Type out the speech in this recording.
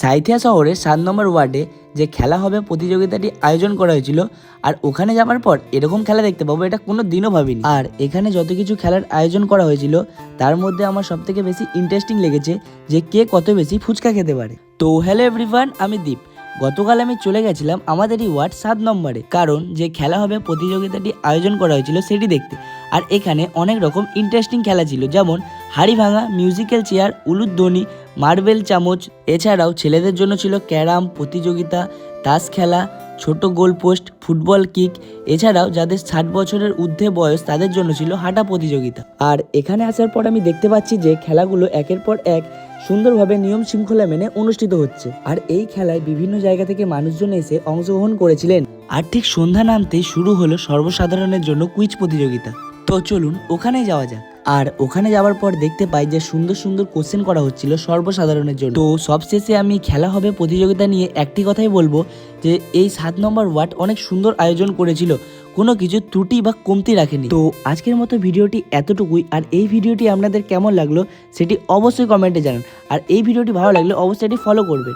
সাঁইথিয়া শহরের 7 নম্বর ওয়ার্ডে যে খেলা হবে প্রতিযোগিতাটি আয়োজন করা হয়েছিল। আর ওখানে যাওয়ার পর এরকম খেলা দেখতে পাবো এটা কোনো দিনও ভাবিনি। আর এখানে যত কিছু খেলার আয়োজন করা হয়েছিল তার মধ্যে আমার সবথেকে বেশি ইন্টারেস্টিং লেগেছে যে কে কত বেশি ফুচকা খেতে পারে। তো হ্যালো এভরিওয়ান, আমি দীপ। গতকাল আমি চলে গেছিলাম আমাদেরই ওয়ার্ড 7 নম্বরে, কারণ যে খেলা হবে প্রতিযোগিতাটি আয়োজন করা হয়েছিল সেটি দেখতে। আর এখানে অনেক রকম ইন্টারেস্টিং খেলা ছিল, যেমন হাড়ি ভাঙা, মিউজিক্যাল চেয়ার, উলুধ্বনি, মার্বেল চামচ। এছাড়াও ছেলেদের জন্য ছিল ক্যারাম প্রতিযোগিতা, তাস খেলা, ছোট গোল পোস্ট, ফুটবল কিক। এছাড়াও যাদের 60 বছরের ঊর্ধ্বে বয়স তাদের জন্য ছিল হাঁটা প্রতিযোগিতা। আর এখানে আসার পর আমি দেখতে পাচ্ছি যে খেলাগুলো একের পর এক সুন্দরভাবে নিয়ম শৃঙ্খলা মেনে অনুষ্ঠিত হচ্ছে। আর এই খেলায় বিভিন্ন জায়গা থেকে মানুষজন এসে অংশগ্রহণ করেছিলেন। আর ঠিক সন্ধ্যা নামতেই শুরু হলো সর্বসাধারণের জন্য কুইজ প্রতিযোগিতা। তো চলুন ওখানে যাওয়া যাক। আর ওখানে যাওয়ার পর দেখতে পাই যে সুন্দর সুন্দর কোশ্চেন করা হচ্ছিল সর্বসাধারণের জন্য। তো সবশেষে আমি খেলা হবে প্রতিযোগিতা নিয়ে একটি কথাই বলবো যে এই 7 নম্বর ওয়ার্ড অনেক সুন্দর আয়োজন করেছিল, কোনো কিছু ত্রুটি বা কমতি রাখেনি। তো আজকের মতো ভিডিওটি এতটুকুই। আর এই ভিডিওটি আপনাদের কেমন লাগলো সেটি অবশ্যই কমেন্টে জানান। আর এই ভিডিওটি ভালো লাগলে অবশ্যই এটি ফলো করবেন।